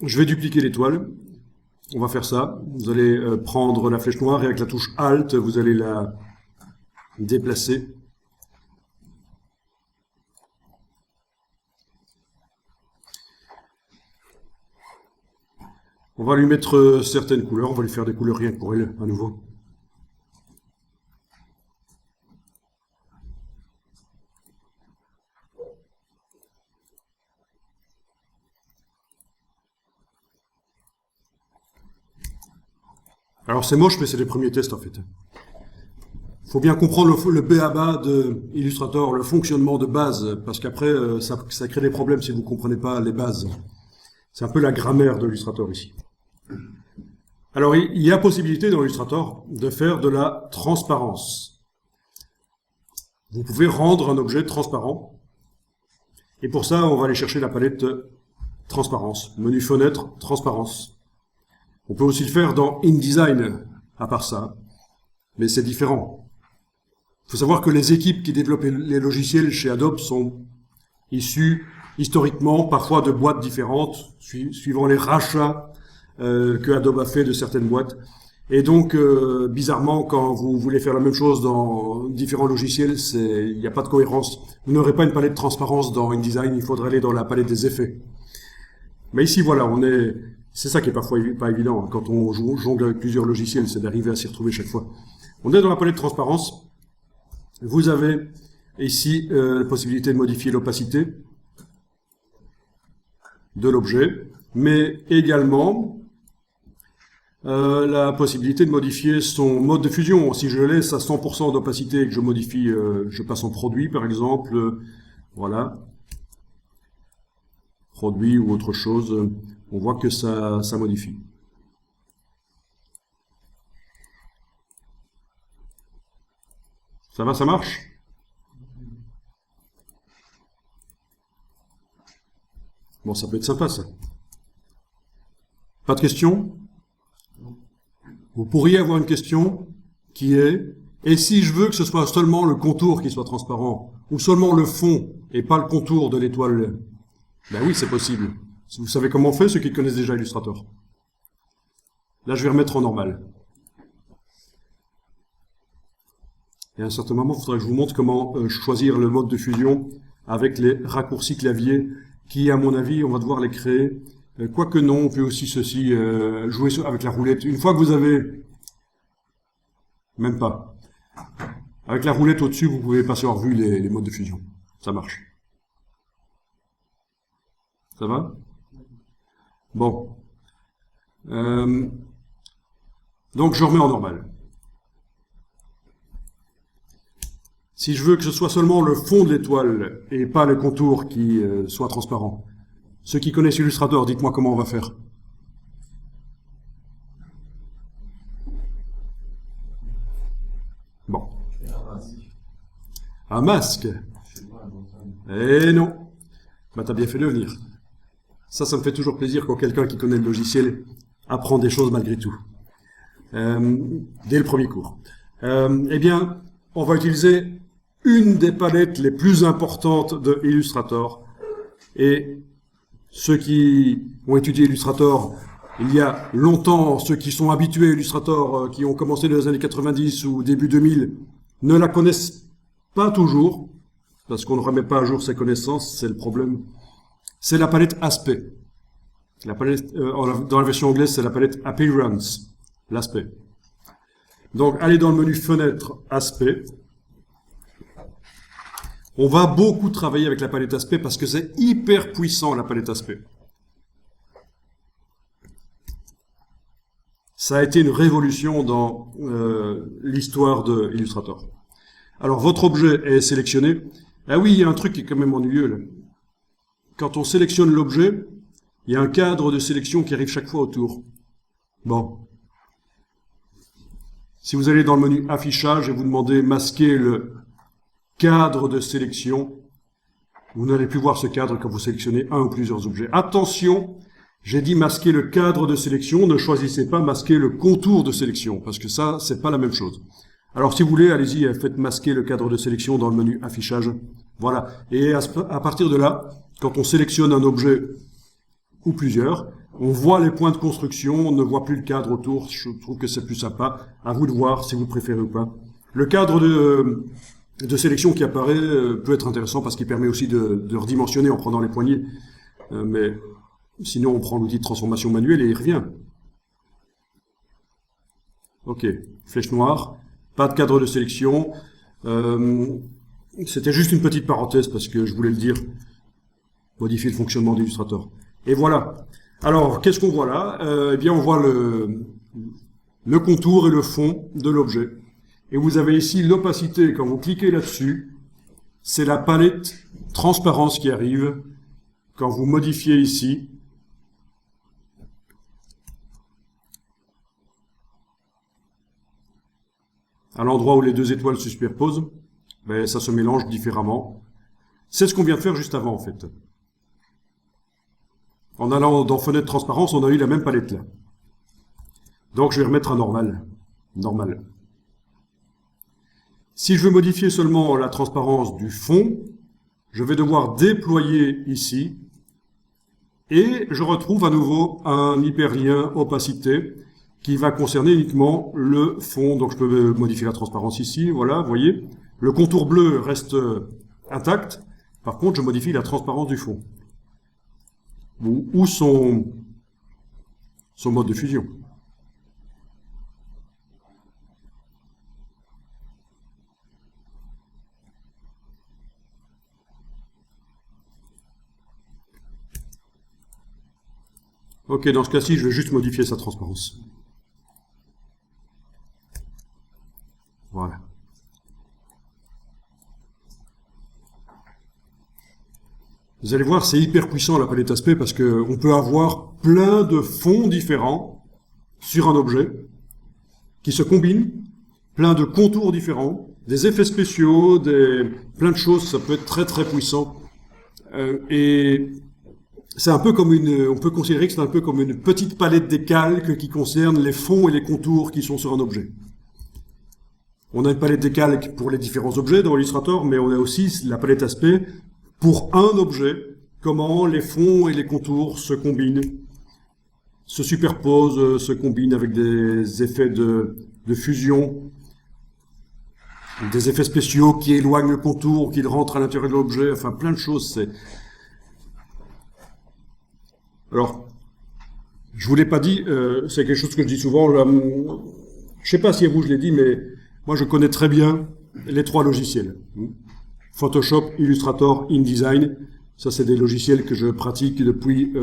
je vais dupliquer l'étoile. On va faire ça. Vous allez prendre la flèche noire et avec la touche Alt, vous allez la déplacer. On va lui mettre certaines couleurs. On va lui faire des couleurs rien que pour elle, à nouveau. Alors c'est moche, mais c'est les premiers tests en fait. Il faut bien comprendre le b.a.-ba de Illustrator, le fonctionnement de base, parce qu'après ça crée des problèmes si vous ne comprenez pas les bases. C'est un peu la grammaire de Illustrator ici. Alors il y a possibilité dans Illustrator de faire de la transparence. Vous pouvez rendre un objet transparent. Et pour ça, on va aller chercher la palette transparence. Menu fenêtre, transparence. On peut aussi le faire dans InDesign, à part ça. Mais c'est différent. Il faut savoir que les équipes qui développent les logiciels chez Adobe sont issues historiquement parfois de boîtes différentes, suivant les rachats que Adobe a fait de certaines boîtes. Et donc, bizarrement, quand vous voulez faire la même chose dans différents logiciels, il n'y a pas de cohérence. Vous n'aurez pas une palette de transparence dans InDesign, il faudrait aller dans la palette des effets. Mais ici, voilà, c'est ça qui est parfois pas évident, hein, quand on jongle avec plusieurs logiciels, c'est d'arriver à s'y retrouver chaque fois. On est dans la palette de transparence. Vous avez ici la possibilité de modifier l'opacité de l'objet, mais également la possibilité de modifier son mode de fusion. Si je laisse à 100% d'opacité et que je modifie, je passe en produit par exemple, voilà, produit ou autre chose, on voit que ça modifie. Ça va, ça marche? Bon, ça peut être sympa ça. Pas de questions? Vous pourriez avoir une question qui est: et si je veux que ce soit seulement le contour qui soit transparent, ou seulement le fond et pas le contour de l'étoile? Ben oui, c'est possible. Vous savez comment on fait, ceux qui connaissent déjà Illustrator. Là, je vais remettre en normal. Et à un certain moment, il faudrait que je vous montre comment choisir le mode de fusion avec les raccourcis clavier qui, à mon avis, on va devoir les créer. Quoique non, on peut aussi jouer avec la roulette. Une fois que vous avez... Même pas. Avec la roulette au-dessus, vous pouvez passer en revue les modes de fusion. Ça marche. Ça va? Bon. Donc je remets en normal. Si je veux que ce soit seulement le fond de l'étoile et pas le contour qui soit transparent, ceux qui connaissent Illustrator, dites-moi comment on va faire. Bon. Un masque. Eh non. Bah t'as bien fait de venir. Ça me fait toujours plaisir quand quelqu'un qui connaît le logiciel apprend des choses malgré tout. Dès le premier cours. Eh bien, on va utiliser une des palettes les plus importantes de Illustrator. Et ceux qui ont étudié Illustrator il y a longtemps, ceux qui sont habitués à Illustrator, qui ont commencé dans les années 90 ou début 2000, ne la connaissent pas toujours, parce qu'on ne remet pas à jour ses connaissances, c'est le problème. C'est la palette Aspect. La palette, dans la version anglaise, c'est la palette Appearance, l'aspect. Donc, allez dans le menu Fenêtre, Aspect. On va beaucoup travailler avec la palette Aspect parce que c'est hyper puissant, la palette Aspect. Ça a été une révolution dans l'histoire de Illustrator. Alors, votre objet est sélectionné. Ah oui, il y a un truc qui est quand même ennuyeux, là. Quand on sélectionne l'objet, il y a un cadre de sélection qui arrive chaque fois autour. Bon. Si vous allez dans le menu Affichage et vous demandez masquer le cadre de sélection, vous n'allez plus voir ce cadre quand vous sélectionnez un ou plusieurs objets. Attention, j'ai dit masquer le cadre de sélection, ne choisissez pas masquer le contour de sélection, parce que ça, c'est pas la même chose. Alors si vous voulez, allez-y, faites masquer le cadre de sélection dans le menu Affichage. Voilà. Et à partir de là, quand on sélectionne un objet ou plusieurs. On voit les points de construction, on ne voit plus le cadre autour. Je trouve que c'est plus sympa. À vous de voir si vous préférez ou pas. Le cadre de sélection qui apparaît peut être intéressant parce qu'il permet aussi de redimensionner en prenant les poignées. Mais sinon, on prend l'outil de transformation manuelle et il revient. Ok, flèche noire, pas de cadre de sélection. C'était juste une petite parenthèse parce que je voulais le dire. Modifier le fonctionnement d'Illustrator. Et voilà. Alors, qu'est-ce qu'on voit là? Eh bien, on voit le contour et le fond de l'objet. Et vous avez ici l'opacité. Quand vous cliquez là-dessus, c'est la palette transparence qui arrive. Quand vous modifiez ici, à l'endroit où les deux étoiles se superposent, ben, ça se mélange différemment. C'est ce qu'on vient de faire juste avant, en fait. En allant dans Fenêtre transparence, on a eu la même palette là. Donc je vais remettre un normal. Normal. Si je veux modifier seulement la transparence du fond, je vais devoir déployer ici. Et je retrouve à nouveau un hyperlien opacité qui va concerner uniquement le fond. Donc je peux modifier la transparence ici, voilà, vous voyez. Le contour bleu reste intact. Par contre, je modifie la transparence du fond. Ou son mode de fusion. Ok, dans ce cas-ci, je vais juste modifier sa transparence. Voilà. Vous allez voir, c'est hyper puissant la palette aspect parce que on peut avoir plein de fonds différents sur un objet qui se combinent, plein de contours différents, des effets spéciaux, plein de choses. Ça peut être très très puissant. Et c'est un peu comme on peut considérer que c'est un peu comme une petite palette des calques qui concerne les fonds et les contours qui sont sur un objet. On a une palette des calques pour les différents objets dans Illustrator, mais on a aussi la palette aspect pour un objet, comment les fonds et les contours se combinent, se superposent, se combinent avec des effets de fusion, des effets spéciaux qui éloignent le contour, qui le rentrent à l'intérieur de l'objet, enfin plein de choses. Alors, je vous l'ai pas dit, c'est quelque chose que je dis souvent, je sais pas si à vous je l'ai dit, mais moi je connais très bien les trois logiciels. Photoshop, Illustrator, InDesign, ça c'est des logiciels que je pratique depuis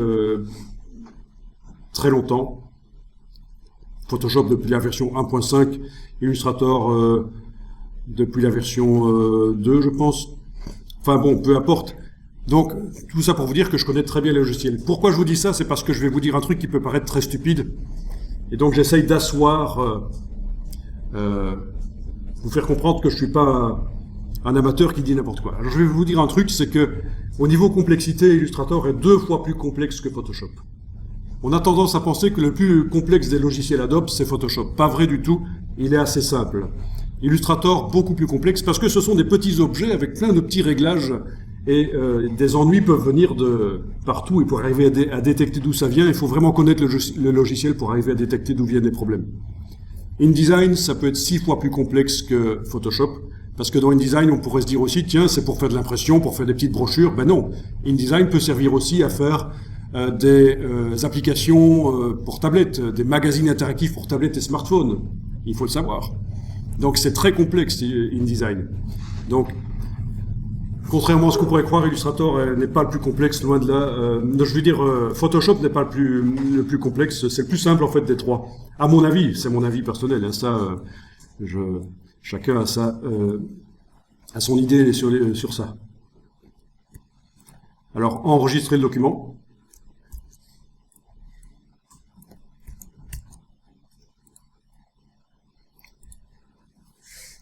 très longtemps. Photoshop depuis la version 1.5, Illustrator depuis la version 2, je pense. Enfin bon, peu importe. Donc, tout ça pour vous dire que je connais très bien les logiciels. Pourquoi je vous dis ça? C'est parce que je vais vous dire un truc qui peut paraître très stupide. Et donc j'essaye d'asseoir, vous faire comprendre que je suis pas un amateur qui dit n'importe quoi. Alors je vais vous dire un truc, c'est que au niveau complexité, Illustrator est 2 fois plus complexe que Photoshop. On a tendance à penser que le plus complexe des logiciels Adobe, c'est Photoshop. Pas vrai du tout, il est assez simple. Illustrator, beaucoup plus complexe, parce que ce sont des petits objets avec plein de petits réglages, et des ennuis peuvent venir de partout, et pour arriver à détecter d'où ça vient, il faut vraiment connaître le logiciel pour arriver à détecter d'où viennent les problèmes. InDesign, ça peut être 6 fois plus complexe que Photoshop, parce que dans InDesign, on pourrait se dire aussi, tiens, c'est pour faire de l'impression, pour faire des petites brochures. Ben non, InDesign peut servir aussi à faire des applications pour tablettes, des magazines interactifs pour tablettes et smartphones. Il faut le savoir. Donc c'est très complexe, InDesign. Donc, contrairement à ce qu'on pourrait croire, Illustrator n'est pas le plus complexe, loin de là. Je veux dire, Photoshop n'est pas le plus complexe, c'est le plus simple en fait des trois. À mon avis, c'est mon avis personnel. Hein, ça, chacun a son idée sur ça. Alors, enregistrer le document.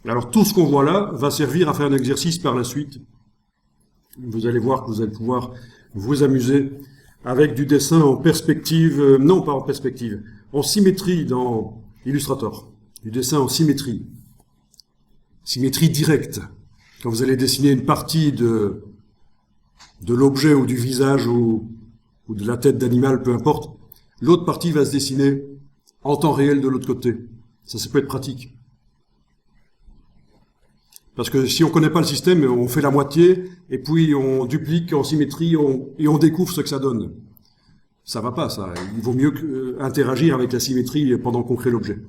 Alors, tout ce qu'on voit là va servir à faire un exercice par la suite. Vous allez voir que vous allez pouvoir vous amuser avec du dessin en perspective, non pas en perspective, en symétrie dans Illustrator. Du dessin en symétrie. Symétrie directe. Quand vous allez dessiner une partie de l'objet ou du visage ou ou de la tête d'animal, peu importe, l'autre partie va se dessiner en temps réel de l'autre côté. Ça peut être pratique. Parce que si on connaît pas le système, on fait la moitié, et puis on duplique en symétrie, et on découvre ce que ça donne. Ça va pas, ça. Il vaut mieux interagir avec la symétrie pendant qu'on crée l'objet.